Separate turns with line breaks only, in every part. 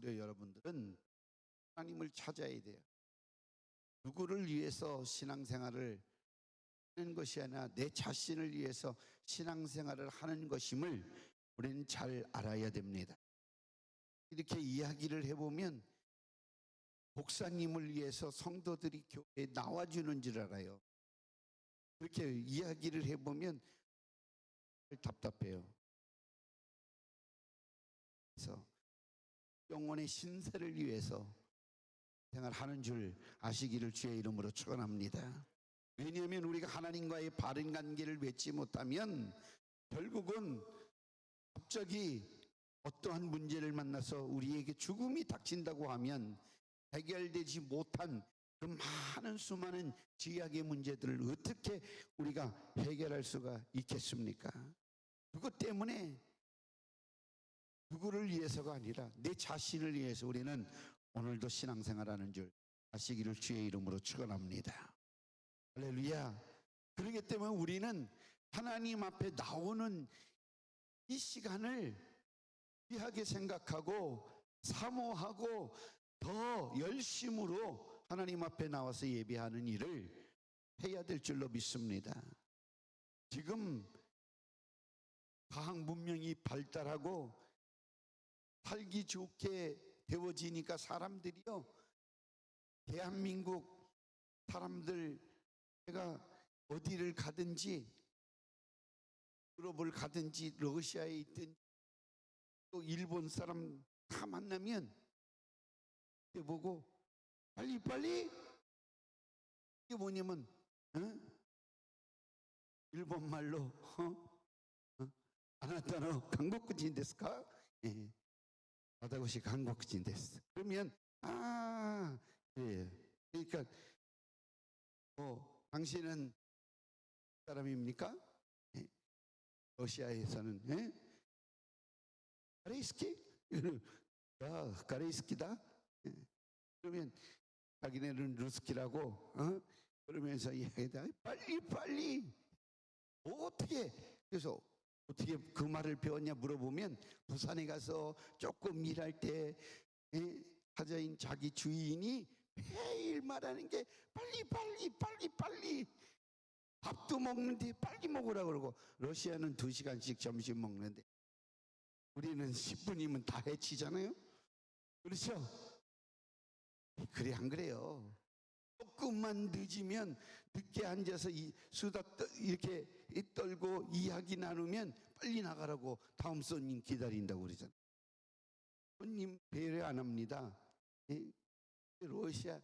성도 여러분들은 하나님을 찾아야 돼요. 누구를 위해서 신앙생활을 하는 것이 아니라 내 자신을 위해서 신앙생활을 하는 것임을 우리는 잘 알아야 됩니다. 이렇게 이야기를 해보면 목사님을 위해서 성도들이 교회에 나와주는 줄 알아요. 그렇게 이야기를 해보면 답답해요. 그래서 영혼의 신세를 위해서 생활하는 줄 아시기를 주의 이름으로 축원합니다. 왜냐하면 우리가 하나님과의 바른 관계를 맺지 못하면 결국은 갑자기 어떠한 문제를 만나서 우리에게 죽음이 닥친다고 하면 해결되지 못한 그 많은 수많은 죄악의 문제들을 어떻게 우리가 해결할 수가 있겠습니까? 그것 때문에 누구를 위해서가 아니라 내 자신을 위해서 우리는 오늘도 신앙생활하는 줄 아시기를 주의 이름으로 축원합니다. 할렐루야. 그렇기 때문에 우리는 하나님 앞에 나오는 이 시간을 귀하게 생각하고 사모하고 더 열심으로 하나님 앞에 나와서 예배하는 일을 해야 될 줄로 믿습니다. 지금 과학 문명이 발달하고 살기 좋게 되어지니까 사람들이요, 대한민국 사람들 제가 어디를 가든지 유럽을 가든지 러시아에 있든 또 일본 사람 다 만나면 보고 빨리빨리 이게 뭐냐면 일본말로 아나타노 한국인 데스까? 예. 와다시 한국인 데스. 그러면 예. 그러니까 당신은 사람입니까? 예. 러시아에서는 가레이스키? 야, 가레이스키다? 예. 그러면 자기네는 루스키라고 그러면서 이야기다. 빨리 어떻게 그래서 어떻게 그 말을 배웠냐 물어보면 부산에 가서 조금 일할 때 하자인 자기 주인이 매일 말하는 게 빨리 밥도 먹는데 빨리 먹으라고 그러고 러시아는 2시간씩 점심 먹는데 우리는 10분이면 다 해치잖아요. 그렇죠? 그래 안 그래요? 조금만 늦으면 늦게 앉아서 수다 이렇게 떨고 이야기 나누면 빨리 나가라고 다음 손님 기다린다고 그러잖아요. 손님 배려 안 합니다. 러시아에서는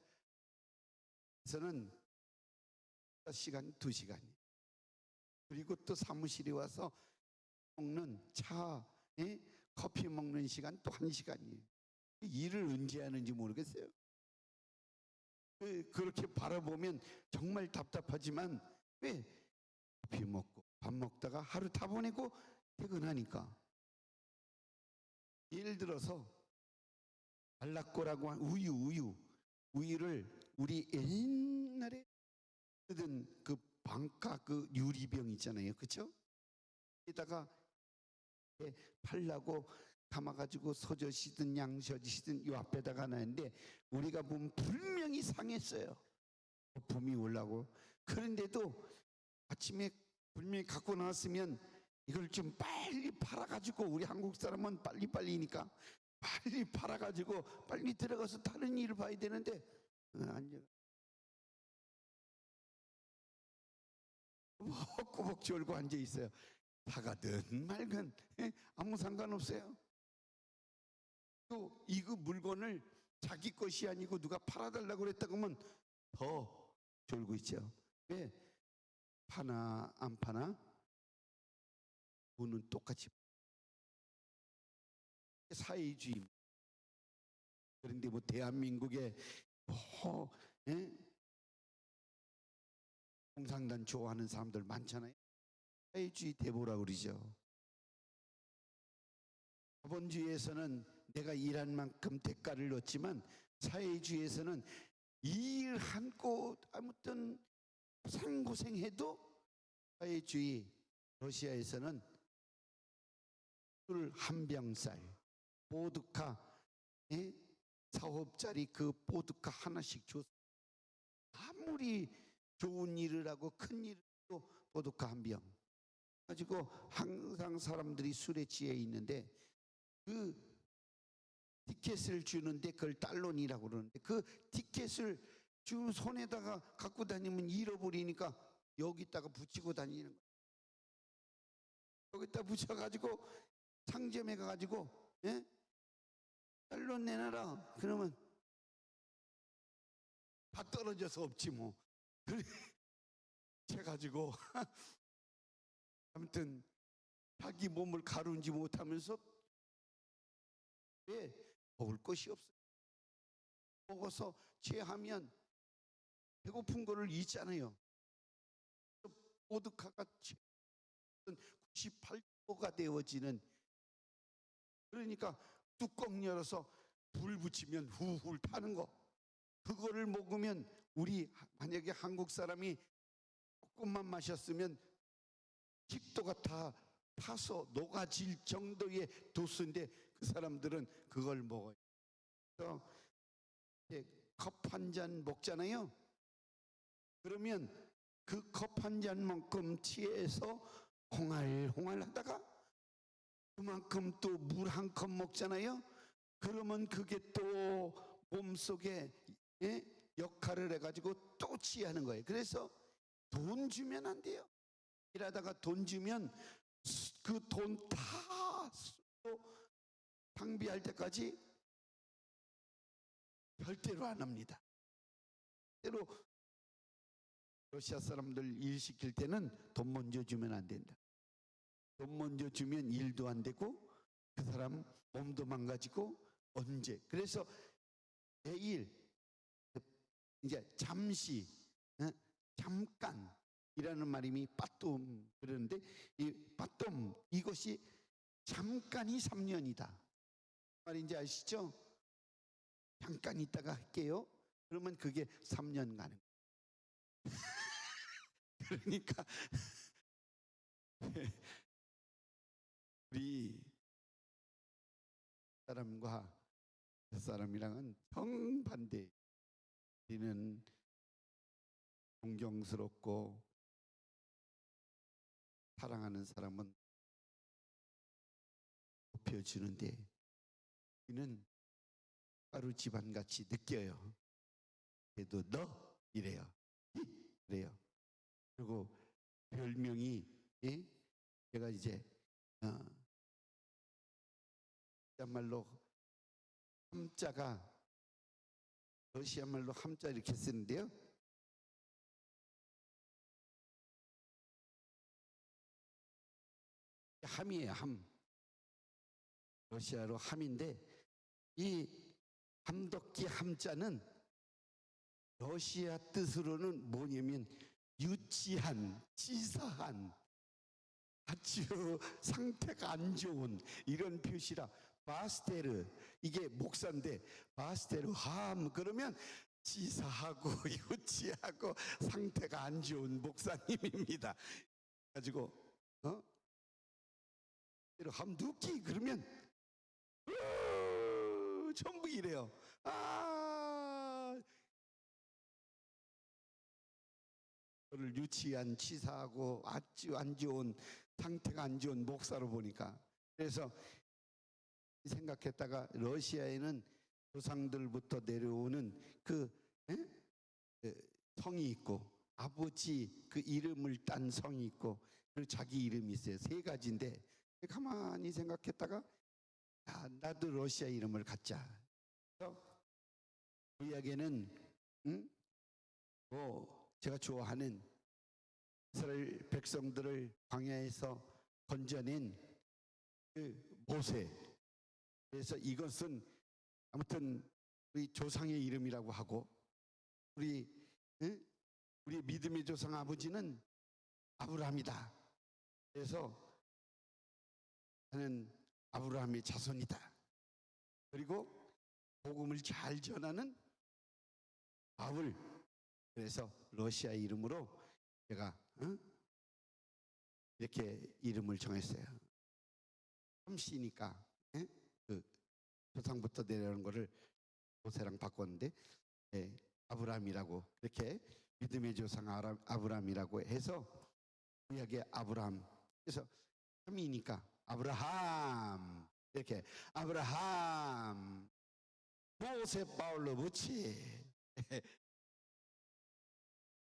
1시간 2시간 그리고 또 사무실에 와서 먹는 차 커피 먹는 시간 또 1시간이에요. 일을 언제 하는지 모르겠어요. 그렇게 바라보면 정말 답답하지만 왜 커피 먹고 밥 먹다가 하루 다 보내고 퇴근하니까. 예를 들어서 알라꼬라고 한 우유를 우리 옛날에 쓰던 그 방가 그 유리병 있잖아요, 그렇죠? 여기다가 팔라고 담아가지고 서젓이든 양젓이든 이 앞에다가 놨는데 우리가 보면 분명히 상했어요. 거품이 올라고. 그런데도 아침에 분명히 갖고 나왔으면 이걸 좀 빨리 팔아가지고 우리 한국 사람은 빨리니까 빨리 팔아가지고 빨리 들어가서 다른 일을 봐야 되는데 앉아 꼬박 졸고 앉아 있어요. 사가든 말건 아무 상관없어요. 또 이거 물건을 자기 것이 아니고 누가 팔아달라고 그랬다고 하면 더 졸고 있죠. 왜? 파나 안 파나? 돈은 똑같이. 사회주의. 그런데 뭐 대한민국에 공산당 좋아하는 사람들 많잖아요. 사회주의 대보라 그러죠. 자본주의에서는 내가 일한 만큼 대가를 얻지만 사회주의에서는 일 한껏 아무튼 고생해도 사회주의 러시아에서는 술 한 병 쌀 보드카 예? 사업짜리 그 보드카 하나씩 줬어요. 아무리 좋은 일을 하고 큰 일을 해도 보드카 한 병 가지고 항상 사람들이 술에 취해 있는데 그 티켓을 주는데 그걸 달론이라고 그러는데 그 티켓을 지금 손에다가 갖고 다니면 잃어버리니까 여기다가 붙이고 다니는 거예요. 여기다 붙여가지고 상점에 가가지고 예? 달론 내놔라 그러면 다 떨어져서 없지 뭐. 그래 가지고 아무튼 자기 몸을 가루지 못하면서 왜 먹을 것이 없어요. 먹어서 취하면 배고픈 거를 잊잖아요. 보드카가 98도가 되어지는 그러니까 뚜껑 열어서 불 붙이면 후훌 타는 거 그거를 먹으면 우리 만약에 한국 사람이 조금만 마셨으면 식도가 다 타서 녹아질 정도의 도수인데 그 사람들은 그걸 먹어요. 그래서 컵 한 잔 먹잖아요. 그러면 그 컵 한 잔만큼 취해서 홍알홍알 하다가 그만큼 또 물 한 컵 먹잖아요. 그러면 그게 또 몸속에 역할을 해가지고 또 취하는 거예요. 그래서 돈 주면 안 돼요. 일하다가 돈 주면 그 돈 다 낭비할 때까지 절대로 안 합니다. 때로 러시아 사람들 일 시킬 때는 돈 먼저 주면 안 된다. 돈 먼저 주면 일도 안 되고 그 사람 몸도 망가지고 언제 그래서 매일 이제 잠시 잠깐이라는 말임이 빠똠 그러는데 이 빠똠 이것이 잠깐이 3년이다 말인지 아시죠? 잠깐 있다가 할게요. 그러면 그게 3년 가는 거예요. 그러니까 우리 사람과 저 사람이랑은 정반대. 우리는 존경스럽고 사랑하는 사람은 높여주는데 우리는 가루 집안같이 느껴요. 그래도 너 이래요. 그래요. 그리고 별명이 제가 이제 말로 함자가 러시아 말로 함자 이렇게 쓰는데요. 함이에요. 함. 러시아로 함인데 이 함덕기 함자는 러시아 뜻으로는 뭐냐면 유치한, 치사한, 아주 상태가 안 좋은 이런 표시라. 바스테르 이게 목사인데 바스테르 함 그러면 치사하고 유치하고 상태가 안 좋은 목사님입니다. 가지고 함 누기 그러면 전부 이래요. 그를 유치한 치사하고 아주 안 좋은 상태가 안 좋은 목사로 보니까 그래서 생각했다가 러시아에는 조상들부터 내려오는 그 성이 있고 아버지 그 이름을 딴 성이 있고 그리고 자기 이름이 있어요. 세 가지인데 가만히 생각했다가 나도 러시아 이름을 갖자. 우리에게는 제가 좋아하는 이스라엘 백성들을 광야에서 건져낸 그 모세. 그래서 이것은 아무튼 우리 조상의 이름이라고 하고 우리 믿음의 조상 아버지는 아브라함이다. 그래서 나는 아브라함의 자손이다. 그리고 복음을 잘 전하는 바울. 그래서 러시아 이름으로 제가 이렇게 이름을 정했어요. 함씨니까 조상부터 내려오는 거를 모세랑 바꿨는데 아브라함이라고 이렇게 믿음의 조상 아브라함이라고 해서 구약의 아브라함 그래서 3이니까 아브라함 이렇게 아브라함 모세 파울로 붙이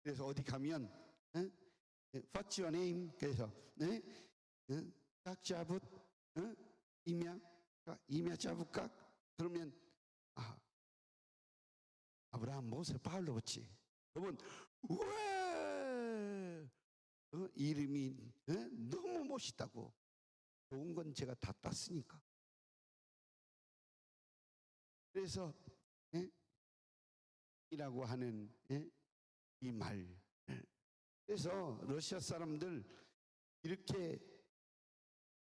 그래서 어디 가면 What's your name? 그래서 깍잡ut 이미야 잡을까? 그러면 아브라함 모세 파울로 붙이 그러면 왜 이름이 너무 멋있다고 좋은 건 제가 다 땄으니까 그래서 이라고 하는 이 말 그래서 러시아 사람들 이렇게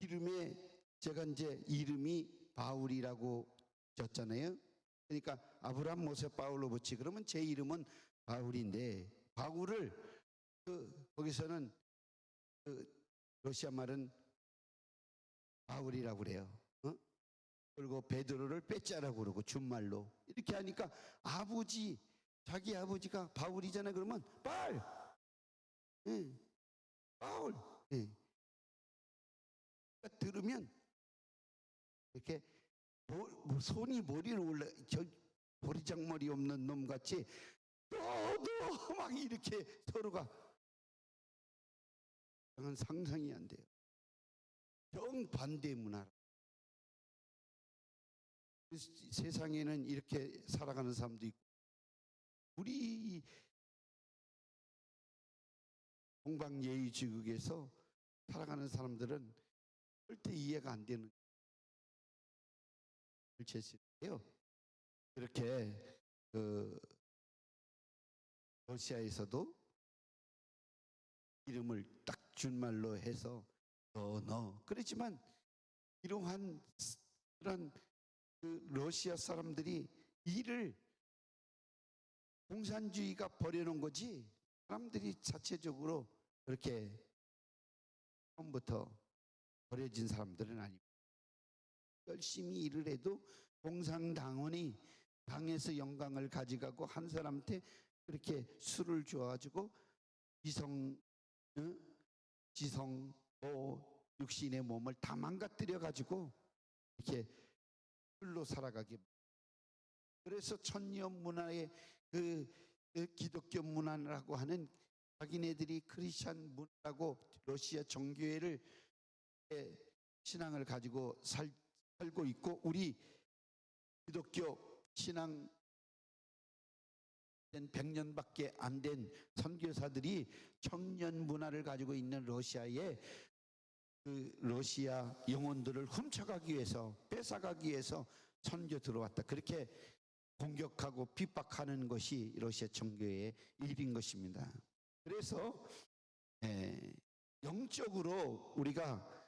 이름에 제가 이제 이름이 바울이라고 졌잖아요. 그러니까 아브라함 모세 바울로 붙이 그러면 제 이름은 바울인데 바울을 거기서는 러시아 말은 바울이라고 그래요. 그리고 베드로를 빼짜라고 그러고 준말로 이렇게 하니까 자기 아버지가 바울이잖아요. 그러면 바울 들으면 이렇게 손이 머리를 올라 저 보리장머리 없는 놈 같이 너도 막 이렇게 서로가 상상이 안 돼요. 정반대 문화. 세상에는 이렇게 살아가는 사람도 있고 우리 동방예의지국에서 살아가는 사람들은 절대 이해가 안 되는 실체인데요. 이렇게 러시아에서도 이름을 딱 준 말로 해서 너 그렇지만 이러한 그런 러시아 사람들이 일을 공산주의가 버려놓은 거지 사람들이 자체적으로 그렇게 처음부터 버려진 사람들은 아니고 열심히 일을 해도 공산당원이 당에서 영광을 가져가고 한 사람한테 그렇게 술을 줘가지고 지성 육신의 몸을 다 망가뜨려 가지고 이렇게 술로 살아가게. 그래서 천년 문화의 그 기독교 문화라고 하는 자기네들이 크리스찬 문화라고 러시아 정교회를 신앙을 가지고 살고 있고 우리 기독교 신앙 100년밖에 안 된 선교사들이 청년 문화를 가지고 있는 러시아에 그 러시아 영혼들을 훔쳐가기 위해서 뺏어가기 위해서 선교 들어왔다. 그렇게 공격하고 핍박하는 것이 러시아 정교회의 일인 것입니다. 그래서 영적으로 우리가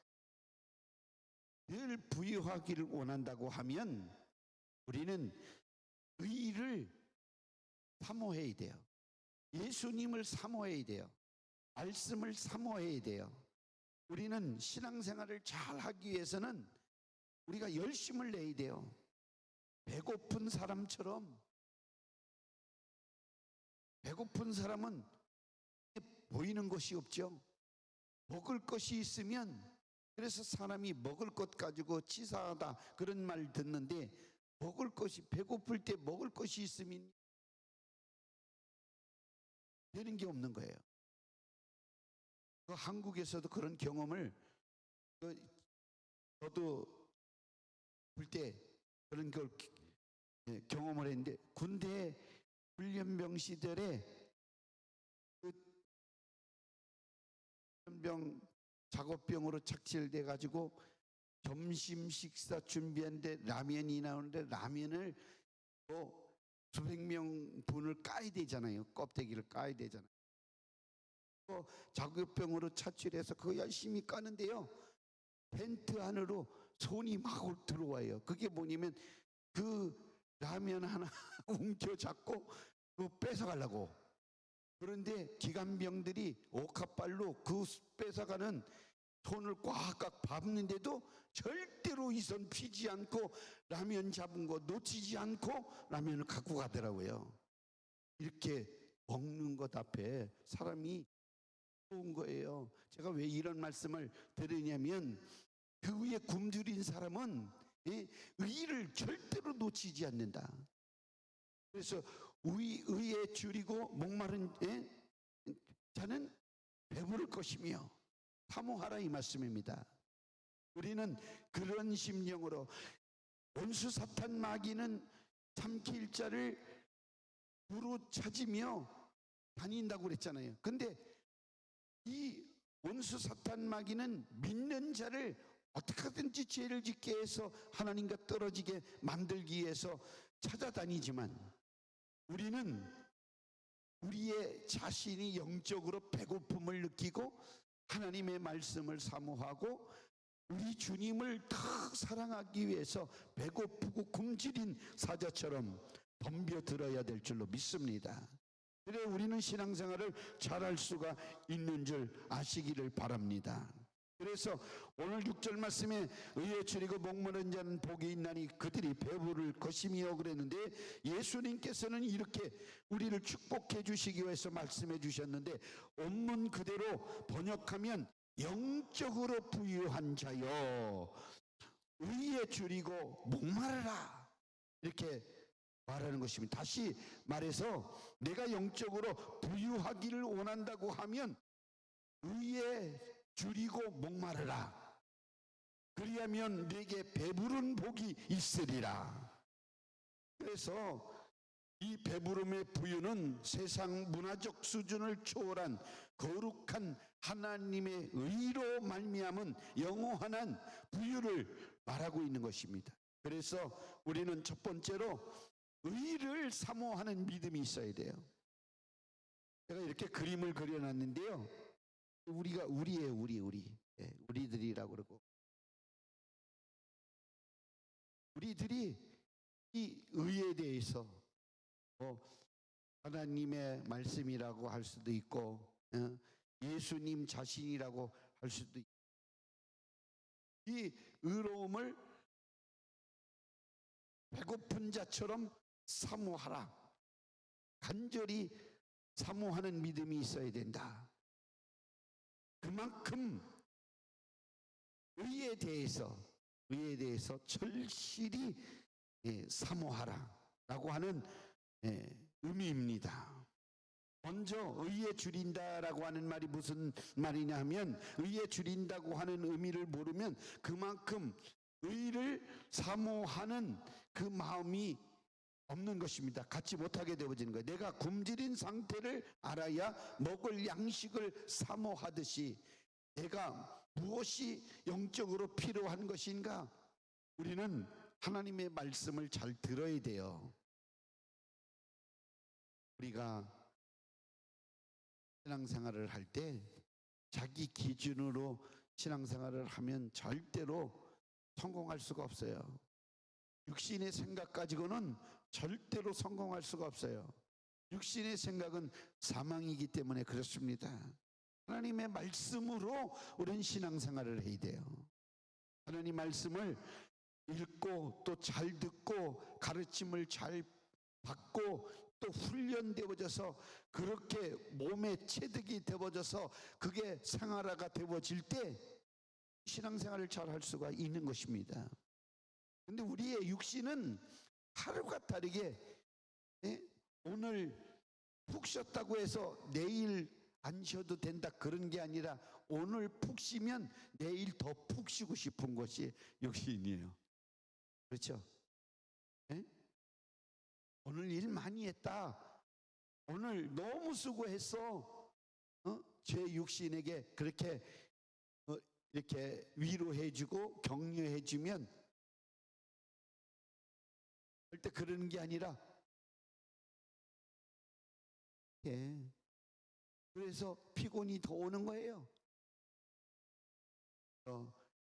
늘 부유하기를 원한다고 하면 우리는 의를 사모해야 돼요. 예수님을 사모해야 돼요. 말씀을 사모해야 돼요. 우리는 신앙생활을 잘 하기 위해서는 우리가 열심을 내야 돼요. 배고픈 사람처럼 배고픈 사람은 보이는 것이 없죠. 먹을 것이 있으면 그래서 사람이 먹을 것 가지고 치사하다 그런 말 듣는데 먹을 것이 배고플 때 먹을 것이 있으면 되는 게 없는 거예요. 한국에서도 그런 경험을 저도 볼 때 그런 걸 경험을 했는데 군대 훈련병 시절에 그 훈련병 작업병으로 착실돼 가지고 점심 식사 준비하는데 라면이 나오는데 라면을 수백 명 분을 까야 되잖아요. 껍데기를 까야 되잖아요. 작업병으로 차출해서 그거 열심히 까는데요. 텐트 안으로 손이 막 들어와요. 그게 뭐냐면 그 라면 하나 움켜잡고 그거 뺏어가려고. 그런데 기관병들이 옥합발로 그 뺏어가는 손을 꽉꽉 밟는데도 절대로 이 손 피지 않고 라면 잡은 거 놓치지 않고 라면을 갖고 가더라고요. 이렇게 먹는 것 앞에 사람이 좋은 거예요. 제가 왜 이런 말씀을 드리냐면 그 위에 굶주린 사람은 의를 절대로 놓치지 않는다. 그래서 의에 줄이고 목마른 자는 배부를 것이며 사모하라 이 말씀입니다. 우리는 그런 심령으로 원수 사탄 마귀는 삼킬 자를 부로 찾으며 다닌다고 그랬잖아요. 근데 이 원수 사탄 마귀는 믿는 자를 어떻게든지 죄를 짓게 해서 하나님과 떨어지게 만들기 위해서 찾아다니지만 우리는 우리의 자신이 영적으로 배고픔을 느끼고 하나님의 말씀을 사모하고 우리 주님을 더 사랑하기 위해서 배고프고 굶주린 사자처럼 덤벼들어야 될 줄로 믿습니다. 그래 우리는 신앙생활을 잘할 수가 있는 줄 아시기를 바랍니다. 그래서 오늘 6절 말씀에 의에 줄이고 목마른 자는 복이 있나니 그들이 배부를 것이며 그랬는데 예수님께서는 이렇게 우리를 축복해 주시기 위해서 말씀해 주셨는데 원문 그대로 번역하면 영적으로 부유한 자여 의에 줄이고 목마르라 이렇게 말하는 것입니다. 다시 말해서 내가 영적으로 부유하기를 원한다고 하면 의에 줄이고 목마르라. 그리하면 내게 배부른 복이 있으리라. 그래서 이 배부름의 부유는 세상 문화적 수준을 초월한 거룩한 하나님의 의로 말미암은 영원한 부유를 말하고 있는 것입니다. 그래서 우리는 첫 번째로 의를 사모하는 믿음이 있어야 돼요. 제가 이렇게 그림을 그려놨는데요. 우리가 우리예요, 우리들이라고 그러고 우리들이 이 의에 대해서 하나님의 말씀이라고 할 수도 있고 예수님 자신이라고 할 수도 있고 이 의로움을 배고픈 자처럼 사모하라. 간절히 사모하는 믿음이 있어야 된다. 그만큼 의에 대해서 절실히 사모하라 라고 하는 의미입니다. 먼저 의에 줄인다라고 하는 말이 무슨 말이냐 하면 의에 줄인다고 하는 의미를 모르면 그만큼 의를 사모하는 그 마음이 없는 것입니다. 갖지 못하게 되어지는 거예요. 내가 굶주린 상태를 알아야 먹을 양식을 사모하듯이 내가 무엇이 영적으로 필요한 것인가? 우리는 하나님의 말씀을 잘 들어야 돼요. 우리가 신앙생활을 할 때 자기 기준으로 신앙생활을 하면 절대로 성공할 수가 없어요. 육신의 생각 가지고는 절대로 성공할 수가 없어요. 육신의 생각은 사망이기 때문에 그렇습니다. 하나님의 말씀으로 우리는 신앙생활을 해야 돼요. 하나님 말씀을 읽고 또 잘 듣고 가르침을 잘 받고 또 훈련되어져서 그렇게 몸에 체득이 되어져서 그게 생활화가 되어질 때 신앙생활을 잘 할 수가 있는 것입니다. 근데 우리의 육신은 하루가 다르게 오늘 푹 쉬었다고 해서 내일 안 쉬어도 된다 그런 게 아니라 오늘 푹 쉬면 내일 더 푹 쉬고 싶은 것이 육신이에요. 그렇죠? 오늘 일 많이 했다. 오늘 너무 수고했어. 제 육신에게 그렇게 이렇게 위로해주고 격려해주면 절대 그러는 게 아니라 그래서 피곤이 더 오는 거예요.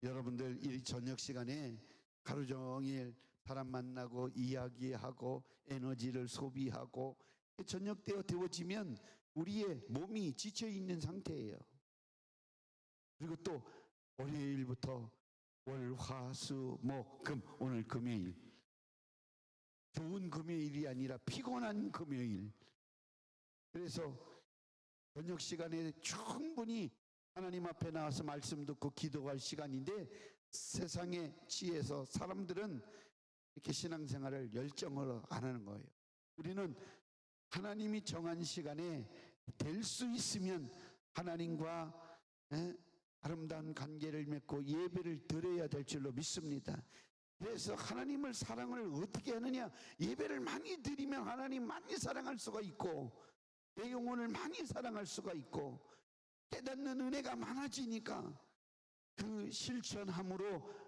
여러분들 이 저녁 시간에 하루 종일 사람 만나고 이야기하고 에너지를 소비하고 저녁 때가 되어지면 우리의 몸이 지쳐 있는 상태예요. 그리고 또 월요일부터 월, 화, 수, 목, 금, 오늘 금요일. 좋은 금요일이 아니라 피곤한 금요일. 그래서 저녁 시간에 충분히 하나님 앞에 나와서 말씀 듣고 기도할 시간인데, 세상에 취해서 사람들은 이렇게 신앙생활을 열정으로 안 하는 거예요. 우리는 하나님이 정한 시간에 될 수 있으면 하나님과 아름다운 관계를 맺고 예배를 드려야 될 줄로 믿습니다. 그래서 하나님을 사랑을 어떻게 하느냐? 예배를 많이 드리면 하나님 많이 사랑할 수가 있고, 내 영혼을 많이 사랑할 수가 있고, 깨닫는 은혜가 많아지니까 그 실천함으로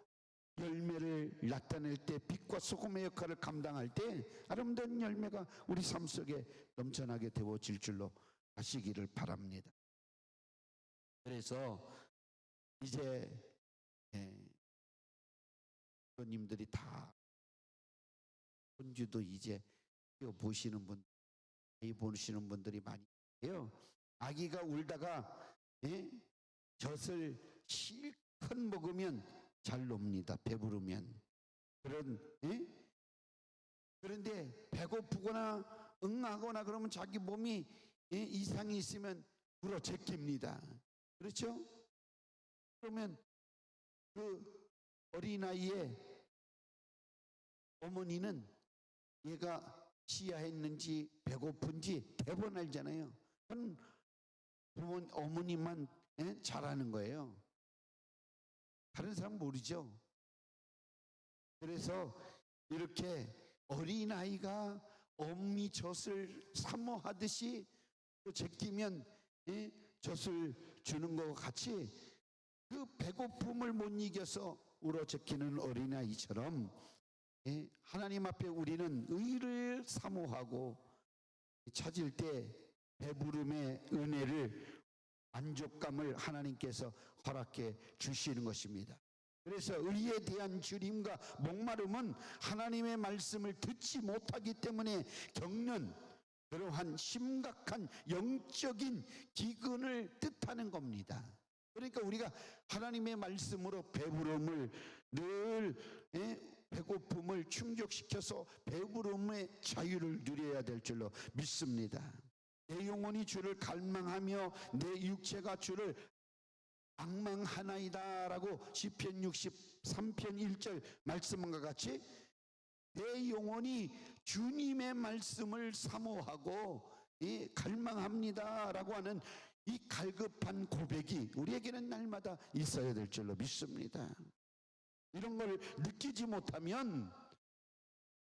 열매를 나타낼 때, 빛과 소금의 역할을 감당할 때 아름다운 열매가 우리 삶 속에 넘쳐나게 되어질 줄로 아시기를 바랍니다. 그래서 이제 부모님들이 다 손주도 이제 보시는 분, 보시는 분들이 많이 있어요. 아기가 울다가 젖을 실컷 먹으면 잘 놉니다. 배부르면. 그런데 배고프거나 응하거나 그러면 자기 몸이 이상이 있으면 불어 제낍니다. 그렇죠? 그러면 그 어린아이의 어머니는 얘가 시야했는지 배고픈지 대번 알잖아요. 그건 어머니만 잘하는 거예요. 다른 사람 모르죠. 그래서 이렇게 어린아이가 어미 젖을 사모하듯이 제끼면 젖을 주는 것과 같이, 그 배고픔을 못 이겨서 울어 제끼는 어린아이처럼 하나님 앞에 우리는 의를 사모하고 찾을 때 배부름의 은혜를, 만족감을 하나님께서 허락해 주시는 것입니다. 그래서 의에 대한 주림과 목마름은 하나님의 말씀을 듣지 못하기 때문에 겪는 그러한 심각한 영적인 기근을 뜻하는 겁니다. 그러니까 우리가 하나님의 말씀으로 배부름을 늘 배고픔을 충족시켜서 배부름의 자유를 누려야 될 줄로 믿습니다. 내 영혼이 주를 갈망하며 내 육체가 주를 앙망하나이다 라고 시편 63편 1절 말씀과 같이 내 영혼이 주님의 말씀을 사모하고 갈망합니다 라고 하는 이 갈급한 고백이 우리에게는 날마다 있어야 될 줄로 믿습니다. 이런 걸 느끼지 못하면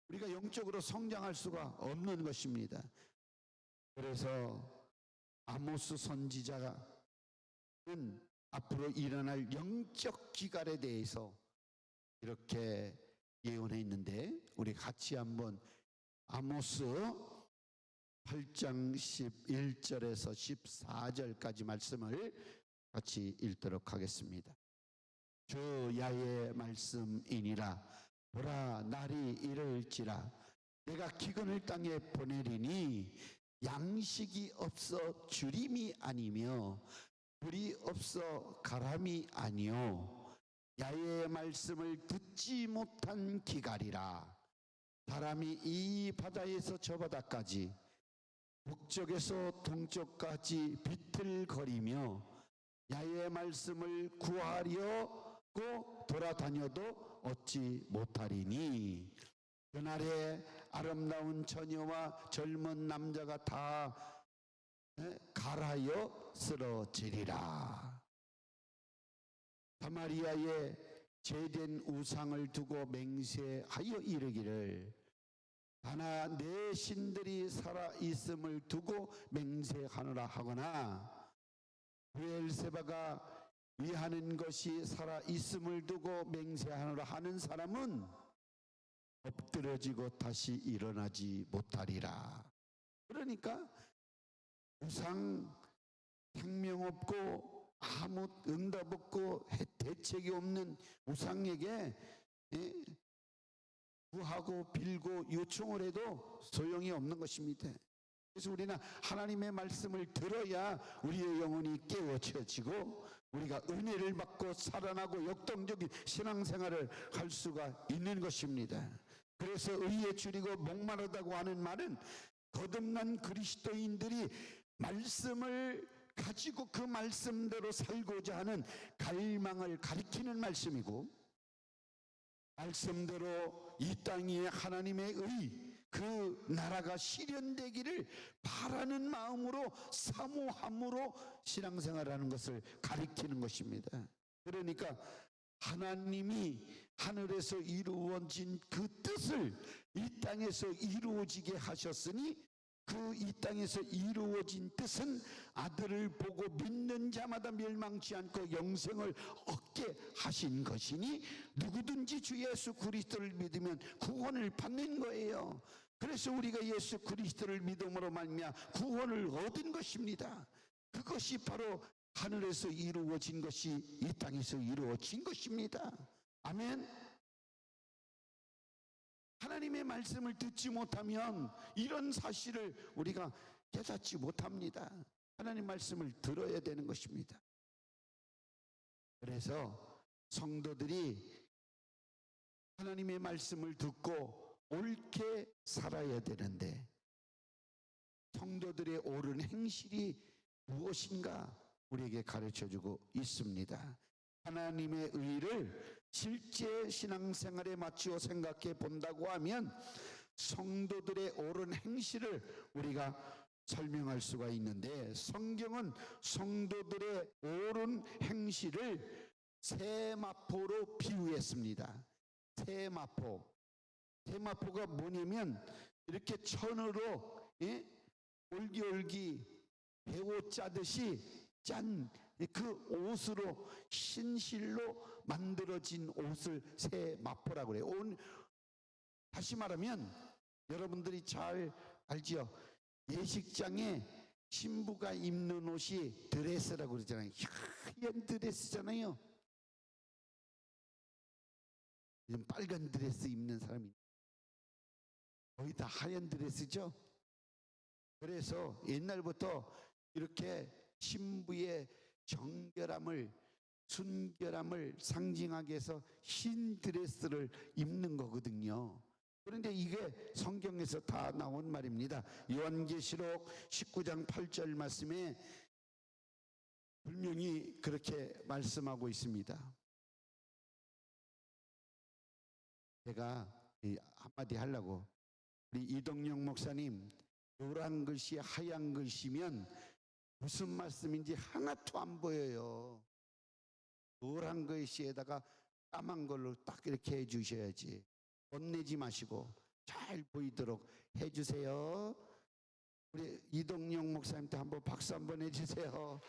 우리가 영적으로 성장할 수가 없는 것입니다. 그래서 아모스 선지자는 앞으로 일어날 영적 기갈에 대해서 이렇게 예언해 있는데, 우리 같이 한번 아모스 8장 11절에서 14절까지 말씀을 같이 읽도록 하겠습니다. 주 야의 말씀이니라. 보라, 날이 이를지라 내가 기근을 땅에 보내리니 양식이 없어 주림이 아니며 불이 없어 가람이 아니요 야의 말씀을 듣지 못한 기갈이라. 사람이 이 바다에서 저 바다까지 북쪽에서 동쪽까지 비틀거리며 야의 말씀을 구하려고 돌아다녀도 얻지 못하리니 그날에 아름다운 처녀와 젊은 남자가 다 갈아여 쓰러지리라. 사마리아에 제된 우상을 두고 맹세하여 이르기를 다나 내 신들이 살아있음을 두고 맹세하노라 하거나 브엘세바가 위하는 것이 살아있음을 두고 맹세하노라 하는 사람은 엎드러지고 다시 일어나지 못하리라. 그러니까 우상, 생명 없고 아무 응답 없고 대책이 없는 우상에게 구하고 빌고 요청을 해도 소용이 없는 것입니다. 그래서 우리는 하나님의 말씀을 들어야 우리의 영혼이 깨우쳐지고 우리가 은혜를 받고 살아나고 역동적인 신앙생활을 할 수가 있는 것입니다. 그래서 의에 줄이고 목마르다고 하는 말은 거듭난 그리스도인들이 말씀을 가지고 그 말씀대로 살고자 하는 갈망을 가리키는 말씀이고, 말씀대로 이 땅에 하나님의 그 나라가 실현되기를 바라는 마음으로 사모함으로 신앙생활하는 것을 가리키는 것입니다. 그러니까 하나님이 하늘에서 이루어진 그 뜻을 이 땅에서 이루어지게 하셨으니, 그 이 땅에서 이루어진 뜻은 아들을 보고 믿는 자마다 멸망치 않고 영생을 얻게 하신 것이니, 누구든지 주 예수 그리스도를 믿으면 구원을 받는 거예요. 그래서 우리가 예수 그리스도를 믿음으로 말미암아 구원을 얻은 것입니다. 그것이 바로 하늘에서 이루어진 것이 이 땅에서 이루어진 것입니다. 아멘. 하나님의 말씀을 듣지 못하면 이런 사실을 우리가 깨닫지 못합니다. 하나님 말씀을 들어야 되는 것입니다. 그래서 성도들이 하나님의 말씀을 듣고 옳게 살아야 되는데, 성도들의 옳은 행실이 무엇인가 우리에게 가르쳐주고 있습니다. 하나님의 의를 실제 신앙생활에 맞추어 생각해 본다고 하면 성도들의 옳은 행실을 우리가 설명할 수가 있는데, 성경은 성도들의 옳은 행실을 세마포로 비유했습니다. 세마포가 뭐냐면 이렇게 천으로 올기올기 배옷 짜듯이 짠 그 옷으로 신실로 만들어진 옷을 세마포라고 그래요. 다시 말하면 여러분들이 잘 알지요. 예식장에 신부가 입는 옷이 드레스라고 그러잖아요. 하얀 드레스잖아요. 요즘 빨간 드레스 입는 사람이 거의 다 하얀 드레스죠. 그래서 옛날부터 이렇게 신부의 정결함을, 순결함을 상징하게 해서 흰 드레스를 입는 거거든요. 그런데 이게 성경에서 다 나온 말입니다. 요한계시록 19장 8절 말씀에 분명히 그렇게 말씀하고 있습니다. 제가 한마디 하려고, 우리 이동영 목사님 노란 글씨 하얀 글씨면 무슨 말씀인지 하나도 안 보여요. 노란 글씨에다가 까만 걸로 딱 이렇게 해주셔야지. 혼내지 마시고 잘 보이도록 해주세요. 우리 이동영 목사님도 한번 박수 한번 해주세요.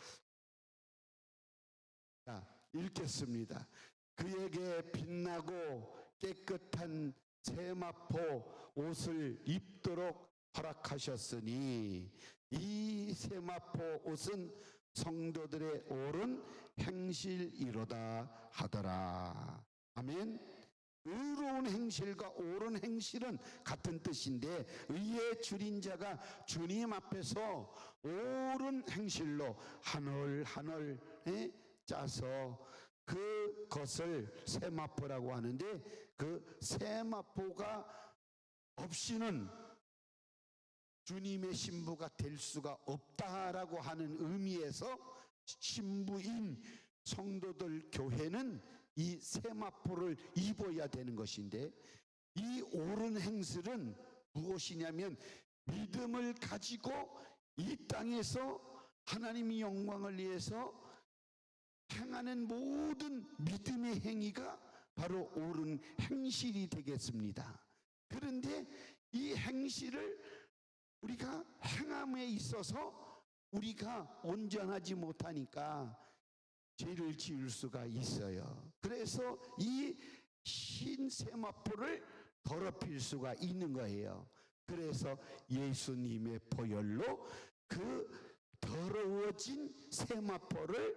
자, 읽겠습니다. 그에게 빛나고 깨끗한 세마포 옷을 입도록 허락하셨으니 이 세마포 옷은 성도들의 옳은 행실이로다 하더라. 아멘. 의로운 행실과 옳은 행실은 같은 뜻인데, 의에 줄인 자가 주님 앞에서 옳은 행실로 한 올 한 올 짜서 그것을 세마포라고 하는데, 그 세마포가 없이는 주님의 신부가 될 수가 없다라고 하는 의미에서 신부인 성도들 교회는 이 세마포를 입어야 되는 것인데, 이 옳은 행실은 무엇이냐면 믿음을 가지고 이 땅에서 하나님의 영광을 위해서 행하는 모든 믿음의 행위가 바로 옳은 행실이 되겠습니다. 그런데 이 행실을 우리가 행함에 있어서 우리가 온전하지 못하니까 죄를 지을 수가 있어요. 그래서 이 흰 세마포를 더럽힐 수가 있는 거예요. 그래서 예수님의 보혈로 그 더러워진 세마포를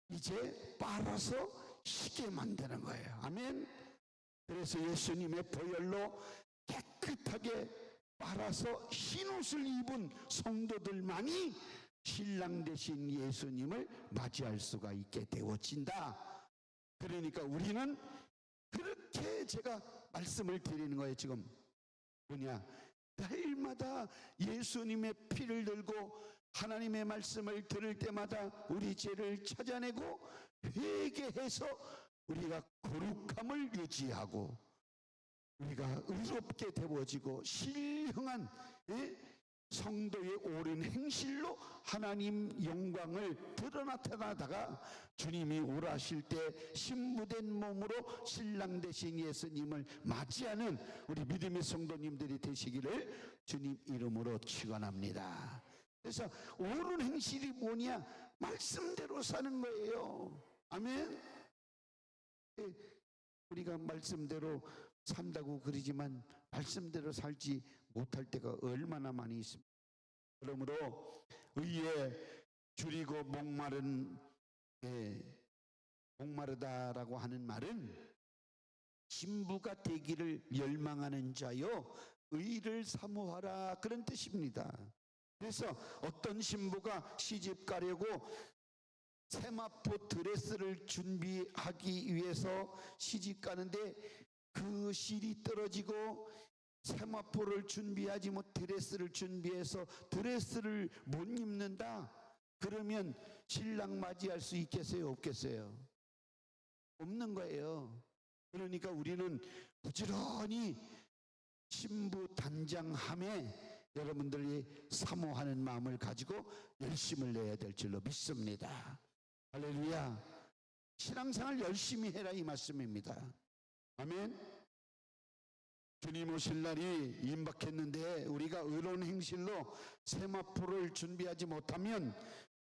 이제 빨아서 희게 만드는 거예요. 아멘. 그래서 예수님의 보혈로 깨끗하게 빨아서 흰 옷을 입은 성도들만이 신랑 되신 예수님을 맞이할 수가 있게 되어진다. 그러니까 우리는 그렇게 제가 말씀을 드리는 거예요. 지금 뭐냐, 날마다 예수님의 피를 들고 하나님의 말씀을 들을 때마다 우리 죄를 찾아내고 회개해서 우리가 거룩함을 유지하고 우리가 의롭게 되어지고 신령한 성도의 옳은 행실로 하나님 영광을 드러나타나다가 주님이 오라 하실 때 신부된 몸으로 신랑 되신 예수님을 맞이하는 우리 믿음의 성도님들이 되시기를 주님 이름으로 축원합니다. 그래서 옳은 행실이 뭐냐? 말씀대로 사는 거예요. 아멘. 우리가 말씀대로 산다고 그러지만 말씀대로 살지 못할 때가 얼마나 많이 있습니다. 그러므로 의에 줄이고 목마르다라고 하는 말은 신부가 되기를 열망하는 자여 의를 사모하라, 그런 뜻입니다. 그래서 어떤 신부가 시집 가려고 세마포 드레스를 준비하기 위해서 시집 가는데 그 실이 떨어지고 세마포를 준비하지 못 드레스를 준비해서 드레스를 못 입는다. 그러면 신랑 맞이할 수 있겠어요? 없겠어요? 없는 거예요. 그러니까 우리는 부지런히 신부 단장함에 여러분들이 사모하는 마음을 가지고 열심을 내야 될 줄로 믿습니다. 할렐루야. 신앙생활 열심히 해라, 이 말씀입니다. 아멘. 주님 오실 날이 임박했는데 우리가 의로운 행실로 세마포를 준비하지 못하면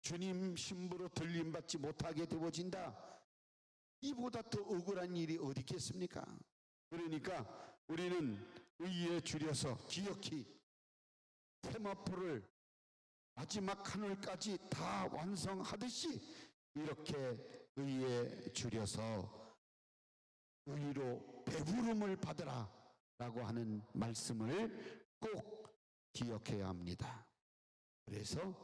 주님 신부로 들림받지 못하게 되어진다. 이보다 더 억울한 일이 어디 있겠습니까? 그러니까 우리는 의에 줄여서 기억히 세마포를 마지막 하늘까지 다 완성하듯이 이렇게 의에 줄여서 의로 배부름을 받으라 라고 하는 말씀을 꼭 기억해야 합니다. 그래서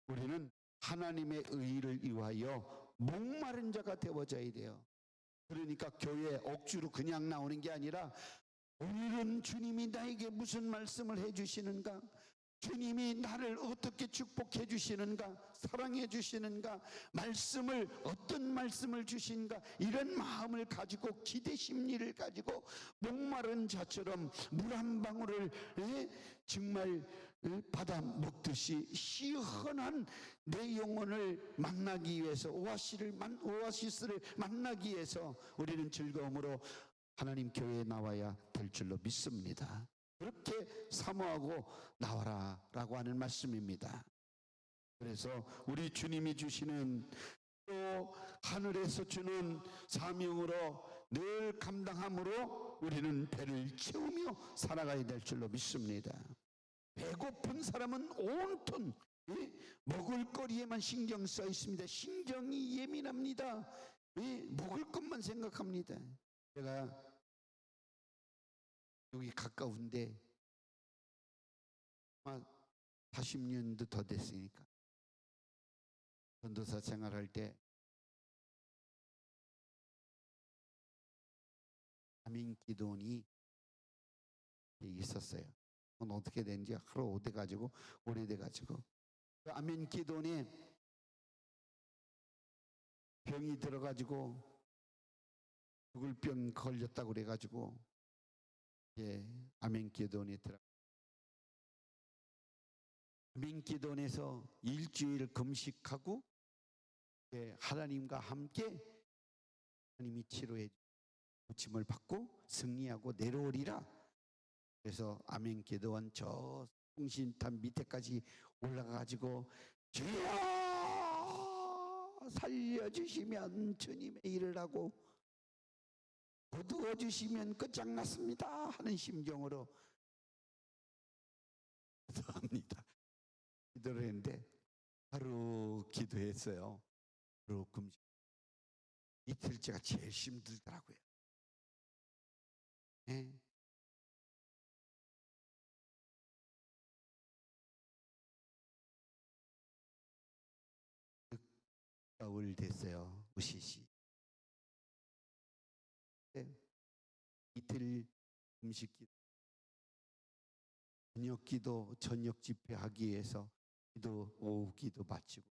우리는 하나님의 의를 위하여 목마른 자가 되어져야 돼요. 그러니까 교회에 억지로 그냥 나오는 게 아니라 오늘은 주님이 나에게 무슨 말씀을 해주시는가, 주님이 나를 어떻게 축복해 주시는가, 사랑해 주시는가, 말씀을 어떤 말씀을 주신가, 이런 마음을 가지고 기대 심리를 가지고 목마른 자처럼 물 한 방울을 정말 받아 먹듯이 시원한 내 영혼을 만나기 위해서 오아시스를 만나기 위해서 우리는 즐거움으로 하나님 교회에 나와야 될 줄로 믿습니다. 그렇게 사모하고 나와라 라고 하는 말씀입니다. 그래서 우리 주님이 주시는 또 하늘에서 주는 사명으로 늘 감당함으로 우리는 배를 채우며 살아가야 될 줄로 믿습니다. 배고픈 사람은 온통 먹을 거리에만 신경 써 있습니다. 신경이 예민합니다. 먹을 것만 생각합니다. 제가 여기 가까운데 아마 40년도 더 됐으니까 전도사 생활할 때 아멘 기도원이 있었어요. 그건 어떻게 된지 하루 오래돼가지고 그 아멘 기도원에 병이 들어가지고 죽을 병 걸렸다고 그래가지고 아멘 기도원에 들어가 아멘 기도원에서 일주일 금식하고 하나님과 함께 하나님이 치료해 고침을 받고 승리하고 내려오리라. 그래서 아멘 기도원 저 통신탑 밑에까지 올라가가지고 주여 살려주시면 주님의 일을 하고 거두어주시면 끝장났습니다 하는 심정으로 기도합니다. 기도를 했는데 하루 기도했어요. 하루 금식. 이틀째가 제일 힘들더라고요. 개월 됐어요. 우시시. 네. 이틀 음식 저녁 기도, 저녁 집회 하기 위해서 기도, 오후 기도 마치고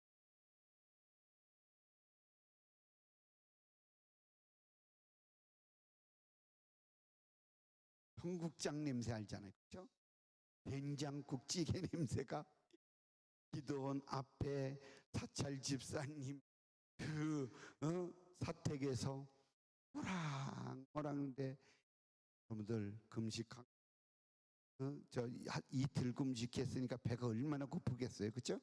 청국장 냄새 알잖아요. 그렇죠? 된장국찌개 냄새가 기도원 앞에 사찰 집사님 사택에서 오랑오랑데 여러분들 금식한 저 이틀 금식했으니까 배가 얼마나 고프겠어요. 그렇죠?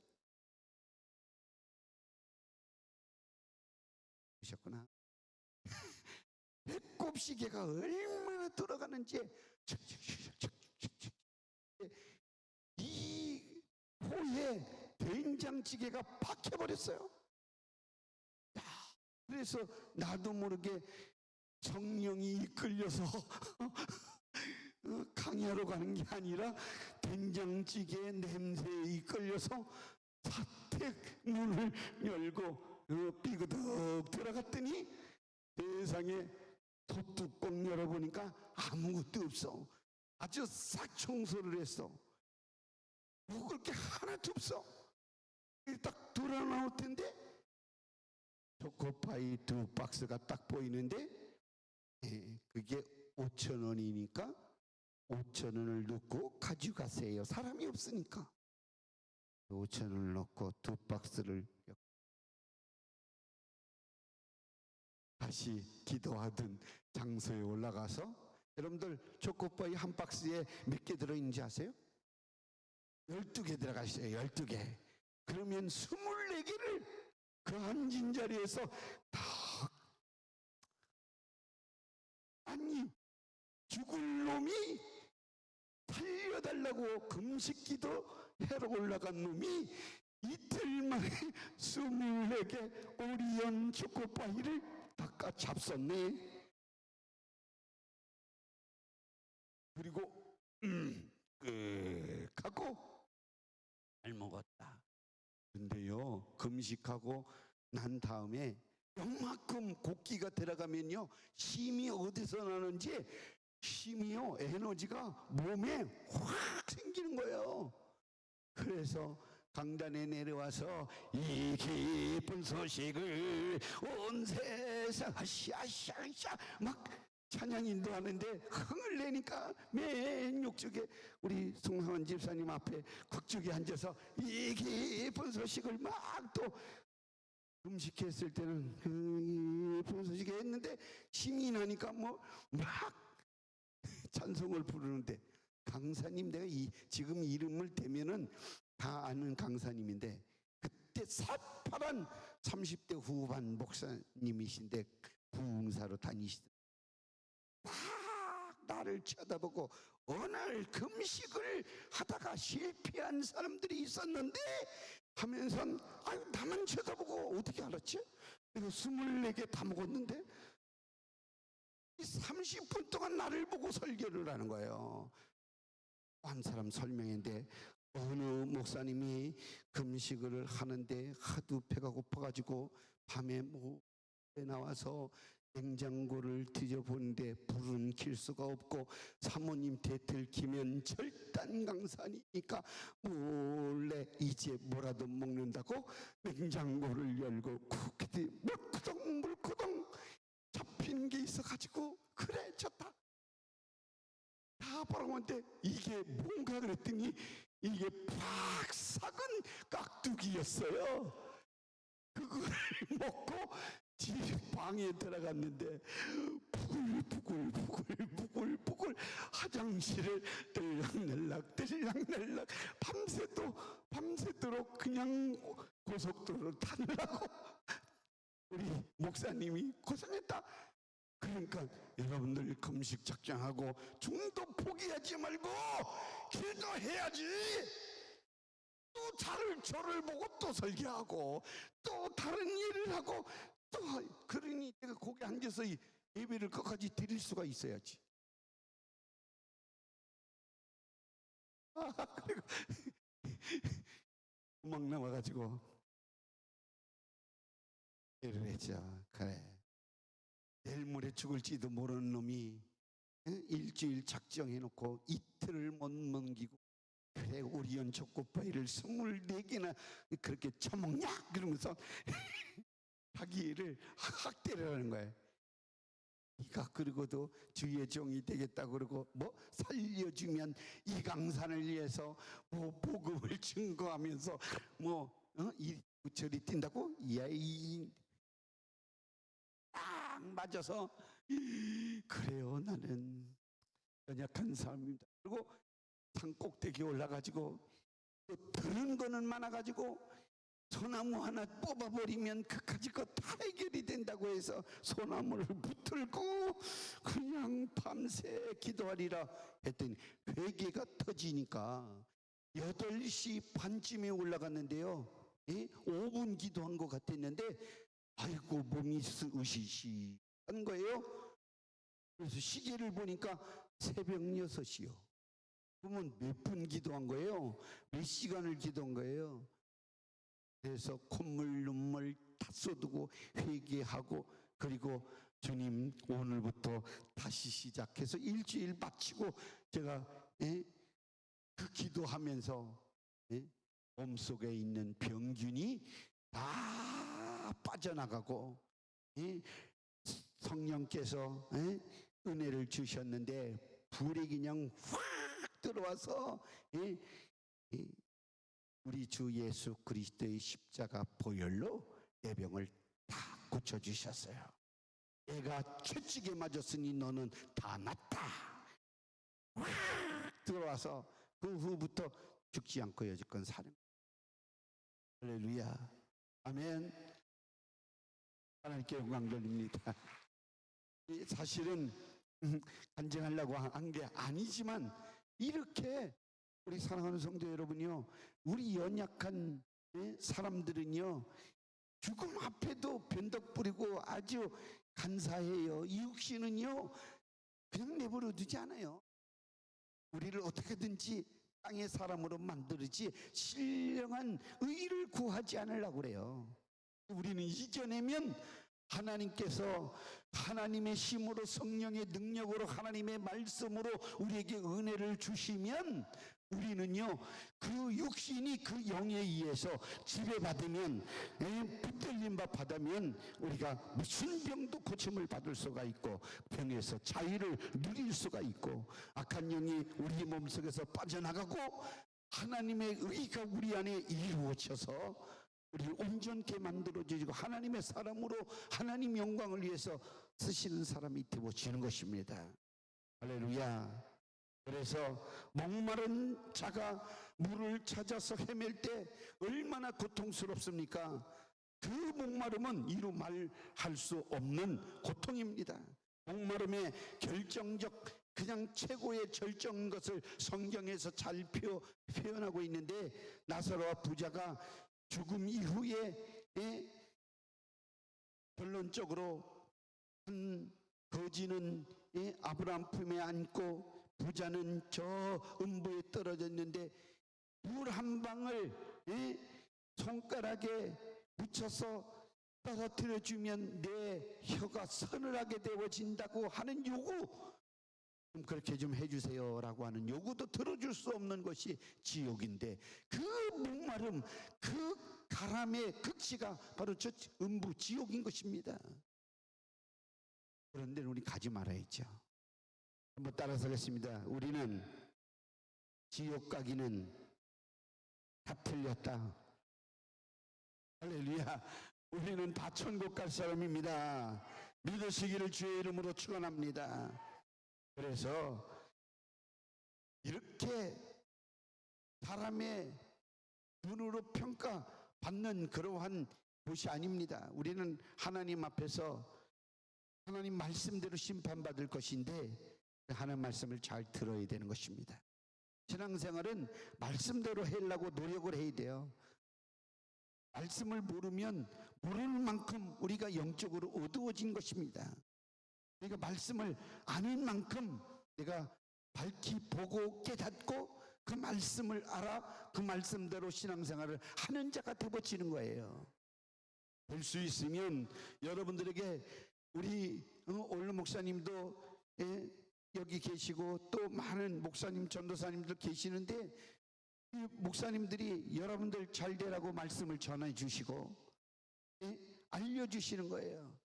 보셨구나. 배꼽시계가 얼마나 돌아가는지 이 포에 된장찌개가 박혀버렸어요. 그래서 나도 모르게 성령이 이끌려서 강야로 가는 게 아니라 된장찌개 냄새에 이끌려서 사택 문을 열고 삐그덕 들어갔더니 세상에 솥뚜껑 열어보니까 아무것도 없어. 아주 싹 청소를 했어. 먹을 게 하나도 없어. 딱 돌아 나올 텐데 초코파이 2박스가 딱 보이는데 그게 5,000원이니까 5,000원을 넣고 가져가세요. 사람이 없으니까 5,000원을 넣고 2박스를 다시 기도하던 장소에 올라가서 여러분들 초코파이 한 박스에 몇 개 들어있는지 아세요? 12개 들어가시죠. 12개. 그러면 24개를 그 앉은 자리에서 다 아니 죽을 놈이 살려달라고 금식기도 해러 올라간 놈이 이틀 만에 24개 오리온 초코파이를 닦아 잡섰네. 그리고 하고 잘 먹었다. 근데요 금식하고 난 다음에 요만큼 곡기가 들어가면요 힘이 어디서 나는지 힘이요 에너지가 몸에 확 생기는 거예요. 그래서 강단에 내려와서 이 기쁜 소식을 온 세상 아샤아샤아샤 막 찬양 인도하는데 흥을 내니까 맨 욕쪽에 우리 송상원 집사님 앞에 국쪽에 앉아서 이 기쁜 소식을 막 또 음식했을 때는 기쁜 소식 했는데 힘이 나니까 뭐 막 찬송을 부르는데 강사님 내가 지금 이름을 대면은 다 아는 강사님인데 그때 사파란 30대 후반 목사님이신데 부흥사로 다니시던 막 나를 쳐다보고 어느 날 금식을 하다가 실패한 사람들이 있었는데 하면서 아유 나만 쳐다보고 어떻게 알았지? 내가 24개 다 먹었는데 30분 동안 나를 보고 설교를 하는 거예요. 한 사람 설명인데 어느 목사님이 금식을 하는데 하도 배가 고파가지고 밤에 나와서 냉장고를 뒤져보는데 불은 킬 수가 없고 사모님 대틀 키면 절단 강산이니까 몰래 이제 뭐라도 먹는다고 냉장고를 열고 쿠키들 물구덩 잡히는 게 있어가지고 그래 졌다 다 바라보는데 이게 뭔가 그랬더니 이게 박삭은 깍두기였어요. 그걸 먹고 집 방에 들어갔는데 부글부글 화장실을 들락날락 밤새도록 그냥 고속도로를 타느라고 우리 목사님이 고생했다. 그러니까 여러분들 금식 작정하고 중도 포기하지 말고 기도해야지. 또 저를 보고 또 설교하고 또 다른 일을 하고 또 그러니 내가 거기 앉아서 예배를 끝까지 드릴 수가 있어야지. 그리고 막 나와가지고 그러죠. 그래. 내일 모레 죽을지도 모르는 놈이 일주일 작정해놓고 이틀을 못 넘기고 그래 오리온 초코파이를 24개나 그렇게 처먹냐 그러면서 자기를 학대를 하는 거예요. 네가 그러고도 주의 종이 되겠다 그러고 뭐 살려주면 이 강산을 위해서 뭐 복음을 증거하면서 이 저리 뛴다고 야이 딱 맞아서 그래요 나는 연약한 사람입니다. 그리고 산 꼭대기에 올라가지고 또 들은 거는 많아가지고 소나무 하나 뽑아버리면 그까짓 거 다 해결이 된다고 해서 소나무를 붙들고 그냥 밤새 기도하리라 했더니 회개가 터지니까 8시 반쯤에 올라갔는데요 5분 기도한 것 같았는데 아이고 몸이 으시시한 거예요. 그래서 시계를 보니까 새벽 6시요. 그러면 몇 분 기도한 거예요? 몇 시간을 기도한 거예요? 그래서 콧물 눈물 다 쏟고 회개하고 그리고 주님 오늘부터 다시 시작해서 일주일 마치고 제가 그 기도하면서 몸속에 있는 병균이 다 빠져나가고 성령께서 은혜를 주셨는데 불이 그냥 확 들어와서 우리 주 예수 그리스도의 십자가 보혈로 내 병을 다 고쳐주셨어요. 내가 채찍에 맞았으니 너는 다 낫다. 확 들어와서 그 후부터 죽지 않고 여지껏 사는 거예요. 할렐루야. 아멘. 하나님께 영광 돌립니다. 사실은 간증하려고 한 게 아니지만 이렇게 우리 사랑하는 성도 여러분이요 우리 연약한 사람들은요 죽음 앞에도 변덕 부리고 아주 간사해요. 이 육신은요 그냥 내버려 두지 않아요. 우리를 어떻게든지 땅의 사람으로 만들지 신령한 의를 구하지 않으려고 그래요. 우리는 이겨내면 하나님께서 하나님의 힘으로 성령의 능력으로 하나님의 말씀으로 우리에게 은혜를 주시면 우리는요 그 육신이 그 영에 의해서 지배받으면 붙들림 받으면 우리가 무슨 병도 고침을 받을 수가 있고 병에서 자유를 누릴 수가 있고 악한 영이 우리 몸속에서 빠져나가고 하나님의 의가 우리 안에 이루어져서 우리를 온전케 만들어주시고 하나님의 사람으로 하나님 영광을 위해서 쓰시는 사람이 되어지는 것입니다. 할렐루야. 그래서 목마른 자가 물을 찾아서 헤맬 때 얼마나 고통스럽습니까? 그 목마름은 이루 말할 수 없는 고통입니다. 목마름의 결정적 그냥 최고의 절정인 것을 성경에서 잘 표현하고 있는데 나사로와 부자가 죽음 이후에 결론적으로 한 거지는 아브라함 품에 안고 부자는 저 음부에 떨어졌는데 물 한 방울 손가락에 묻혀서 떨어뜨려 주면 내 혀가 서늘하게 되어진다고 하는 요구 좀 그렇게 좀 해주세요 라고 하는 요구도 들어줄 수 없는 것이 지옥인데 그 목마름 그 가람의 극치가 바로 저 음부 지옥인 것입니다. 그런데 우리 가지 말아야죠. 한번 따라서 하겠습니다. 우리는 지옥 가기는 다 틀렸다. 할렐루야. 우리는 다 천국 갈 사람입니다. 믿으시기를 주의 이름으로 축원합니다. 그래서 이렇게 사람의 눈으로 평가받는 그러한 곳이 아닙니다. 우리는 하나님 앞에서 하나님 말씀대로 심판받을 것인데 하나님 말씀을 잘 들어야 되는 것입니다. 신앙생활은 말씀대로 하려고 노력을 해야 돼요. 말씀을 모르면 모르는 만큼 우리가 영적으로 어두워진 것입니다. 그러니까 말씀을 아는 만큼 내가 밝히 보고 깨닫고 그 말씀을 알아 그 말씀대로 신앙생활을 하는 자가 되어지는 거예요. 될 수 있으면 여러분들에게 우리 올로 목사님도 여기 계시고 또 많은 목사님 전도사님들 계시는데 이 목사님들이 여러분들 잘 되라고 말씀을 전해 주시고 알려주시는 거예요.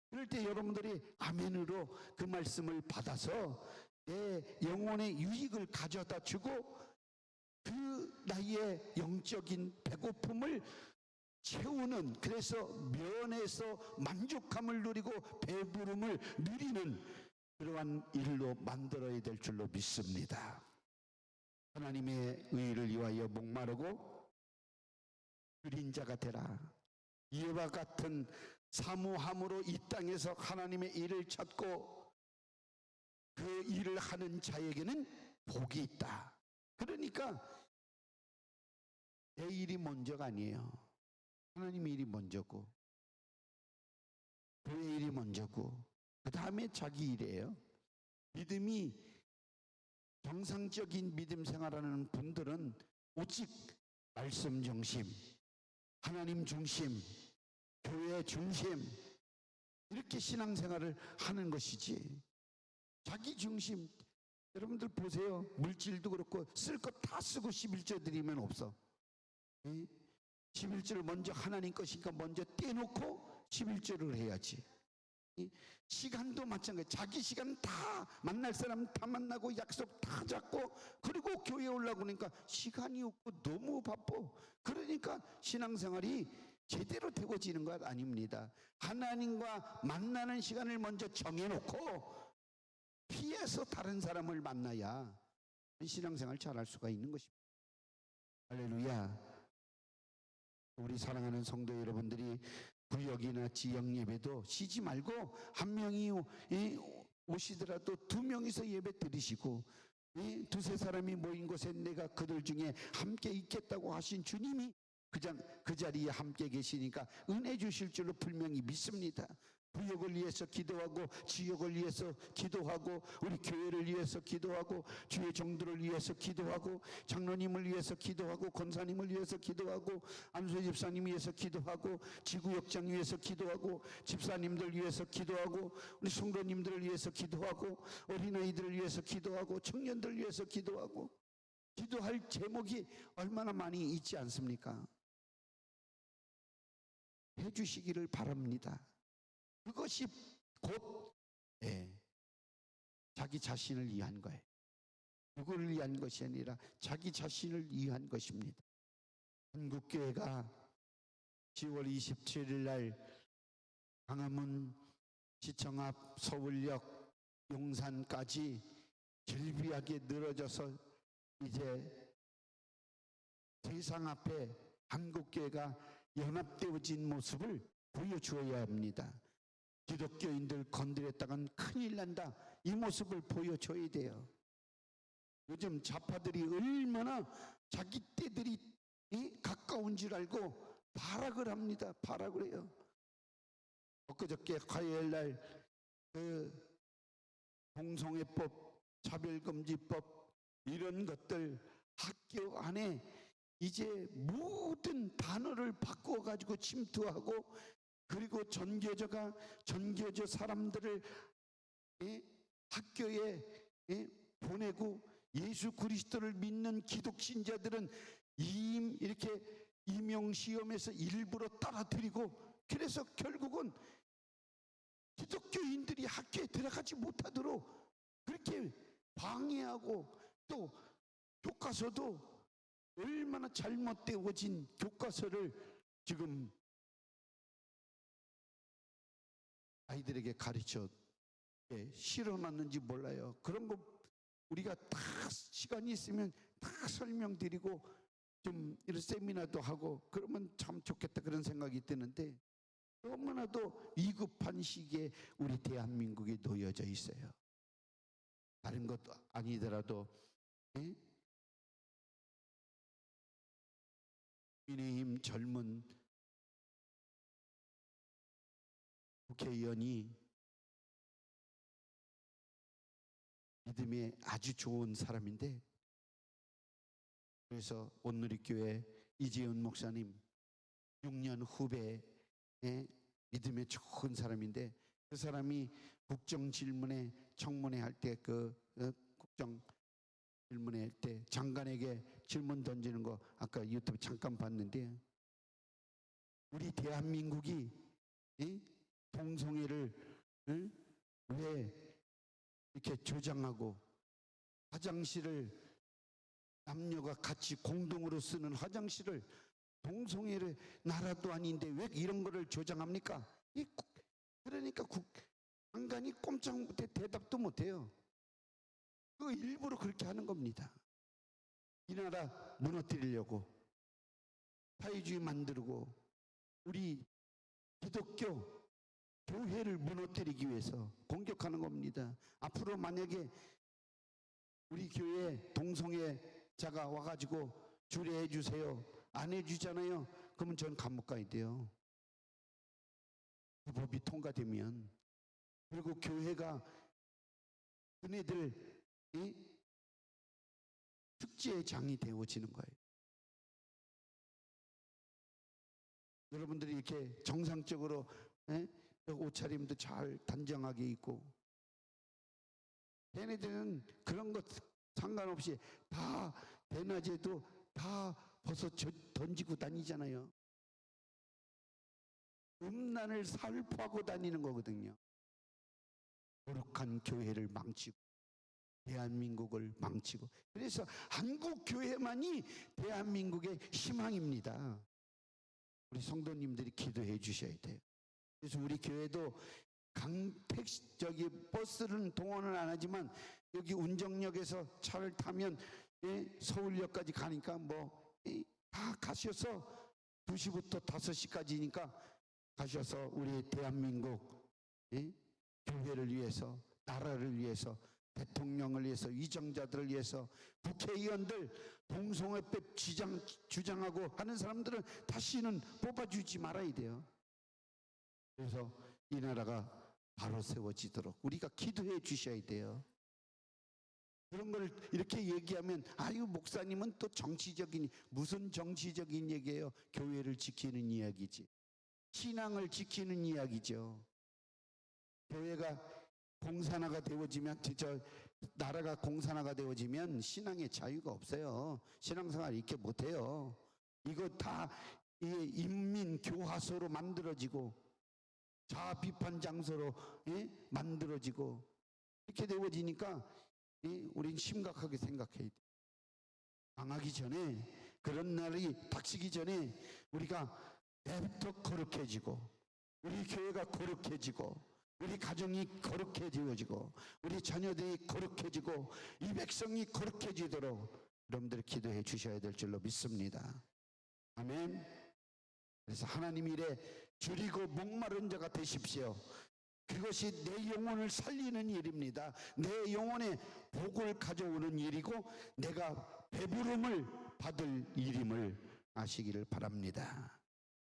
그럴 때 여러분들이 아멘으로 그 말씀을 받아서 내 영혼의 유익을 가져다 주고 그 나의 영적인 배고픔을 채우는, 그래서 면에서 만족함을 누리고 배부름을 누리는 그러한 일로 만들어야 될 줄로 믿습니다. 하나님의 의를 위하여 목마르고 그림자가 되라. 이와 같은 사모함으로 이 땅에서 하나님의 일을 찾고 그 일을 하는 자에게는 복이 있다. 그러니까 내 일이 먼저가 아니에요. 하나님의 일이 먼저고 교회 일이 먼저고 그 다음에 자기 일이에요. 믿음이 정상적인 믿음 생활하는 분들은 오직 말씀 중심, 하나님 중심, 교회 중심 이렇게 신앙생활을 하는 것이지 자기 중심. 여러분들 보세요. 물질도 그렇고 쓸 것 다 쓰고 11조 드리면 없어. 11조를 먼저 하나님 것이니까 먼저 떼놓고 11조를 해야지. 시간도 마찬가지. 자기 시간 다 만날 사람 다 만나고 약속 다 잡고 그리고 교회에 올라오고 그러니까 시간이 없고 너무 바빠. 그러니까 신앙생활이 제대로 되어지는 것 아닙니다. 하나님과 만나는 시간을 먼저 정해놓고 피해서 다른 사람을 만나야 신앙생활 잘할 수가 있는 것입니다. 할렐루야. 우리 사랑하는 성도 여러분들이 구역이나 지역 예배도 쉬지 말고 한 명이 오시더라도 두 명이서 예배 드리시고 두세 사람이 모인 곳에 내가 그들 중에 함께 있겠다고 하신 주님이 그 자리에 함께 계시니까 은혜 주실 줄로 분명히 믿습니다. 구역을 위해서 기도하고 지역을 위해서 기도하고 우리 교회를 위해서 기도하고 주의 종들을 위해서 기도하고 장로님을 위해서 기도하고 권사님을 위해서 기도하고 안수의 집사님 위해서 기도하고 지구역장 위해서 기도하고 집사님들 위해서 기도하고 우리 성도님들을 위해서 기도하고 어린아이들을 위해서 기도하고 청년들 위해서 기도하고 기도할 제목이 얼마나 많이 있지 않습니까? 해주시기를 바랍니다. 그것이 곧 자기 자신을 위한 거예요. 누구를 위한 것이 아니라 자기 자신을 위한 것입니다. 한국교회가 10월 27일 날 광화문 시청 앞 서울역 용산까지 즐비하게 늘어져서 이제 세상 앞에 한국교회가 연합되어진 모습을 보여주어야 합니다. 기독교인들 건드렸다간 큰일 난다. 이 모습을 보여줘야 돼요. 요즘 좌파들이 얼마나 자기 떼들이 가까운 줄 알고 발악을 합니다. 발악을 해요. 엊그저께 화요일날 그 동성애법, 차별금지법 이런 것들 학교 안에 이제 모든 단어를 바꿔가지고 침투하고 그리고 전교조 사람들을 학교에 보내고 예수 그리스도를 믿는 기독신자들은 이렇게 임용시험에서 일부러 떨어뜨리고 그래서 결국은 기독교인들이 학교에 들어가지 못하도록 그렇게 방해하고 또 교과서도 얼마나 잘못되어진 교과서를 지금 아이들에게 가르쳐 실어놨는지 몰라요. 그런 거 우리가 다 시간이 있으면 다 설명드리고 좀 이런 세미나도 하고 그러면 참 좋겠다 그런 생각이 드는데 너무나도 위급한 시기에 우리 대한민국이 놓여져 있어요. 다른 것도 아니더라도 국민의힘 젊은 국회의원이 믿음에 아주 좋은 사람인데 그래서 온누리교회 이재훈 목사님 6년 후배 예, 믿음에 좋은 사람인데 그 사람이 국정 질문에 청문회 할 때 국정 질문회 할 때 장관에게 질문 던지는 거 아까 유튜브 잠깐 봤는데 우리 대한민국이 동성애를 왜 이렇게 조장하고 화장실을 남녀가 같이 공동으로 쓰는 화장실을 동성애를 나라도 아닌데 왜 이런 거를 조장합니까? 그러니까 장관이 꼼짝 못해 대답도 못해요. 그 일부러 그렇게 하는 겁니다. 이 나라 무너뜨리려고 사회주의 만들고 우리 기독교 교회를 무너뜨리기 위해서 공격하는 겁니다. 앞으로 만약에 우리 교회 동성애자가 와가지고 주례해 주세요 안 해주잖아요. 그러면 전 감옥 가야 돼요. 그 법이 통과되면. 그리고 교회가 그네들 축제의 장이 되어지는 거예요. 여러분들이 이렇게 정상적으로 옷차림도 잘 단정하게 입고 걔네들은 그런 것 상관없이 다 대낮에도 다 벗어 던지고 다니잖아요. 음란을 살포하고 다니는 거거든요. 거룩한 교회를 망치고 대한민국을 망치고. 그래서 한국 교회만이 대한민국의 희망입니다. 우리 성도님들이 기도해 주셔야 돼요. 그래서 우리 교회도 버스는 동원을 안 하지만 여기 운정역에서 차를 타면 서울역까지 가니까 다 가셔서 2시부터 5시까지니까 가셔서 우리 대한민국 교회를 위해서 나라를 위해서 대통령을 위해서 위정자들을 위해서 국회의원들 동성애법 주장하고 하는 사람들은 다시는 뽑아주지 말아야 돼요. 그래서 이 나라가 바로 세워지도록 우리가 기도해 주셔야 돼요. 그런 걸 이렇게 얘기하면 아유 목사님은 또 무슨 정치적인 얘기예요. 교회를 지키는 이야기지. 신앙을 지키는 이야기죠. 교회가 공산화가 되어지면 나라가 공산화가 되어지면 신앙의 자유가 없어요. 신앙생활 이렇게 못해요. 이거 다 인민 교화소로 만들어지고 자아 비판 장소로 만들어지고 이렇게 되어지니까 우린 심각하게 생각해야 돼. 망하기 전에 그런 날이 닥치기 전에 우리가 내부터 거룩해지고 우리 교회가 거룩해지고 우리 가정이 거룩해지고 우리 자녀들이 거룩해지고 이 백성이 거룩해지도록 여러분들 기도해 주셔야 될 줄로 믿습니다. 아멘. 그래서 하나님 일에 줄이고 목마른 자가 되십시오. 그것이 내 영혼을 살리는 일입니다. 내 영혼에 복을 가져오는 일이고 내가 배부름을 받을 일임을 아시기를 바랍니다.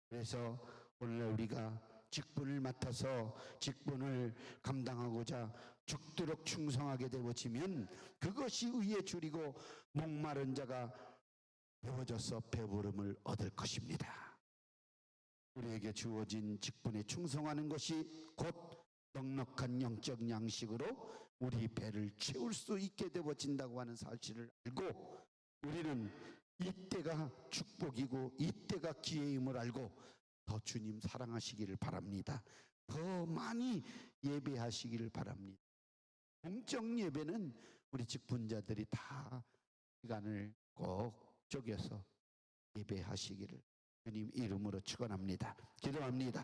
그래서 오늘날 우리가 직분을 맡아서 직분을 감당하고자 죽도록 충성하게 되어지면 그것이 의에 줄이고 목마른 자가 배워져서 배부름을 얻을 것입니다. 우리에게 주어진 직분에 충성하는 것이 곧 넉넉한 영적 양식으로 우리 배를 채울 수 있게 되어진다고 하는 사실을 알고 우리는 이때가 축복이고 이때가 기회임을 알고 더 주님 사랑하시기를 바랍니다. 더 많이 예배하시기를 바랍니다. 공적 예배는 우리 직분자들이 다 시간을 꼭 쪼개서 예배하시기를 주님 이름으로 축원합니다. 기도합니다.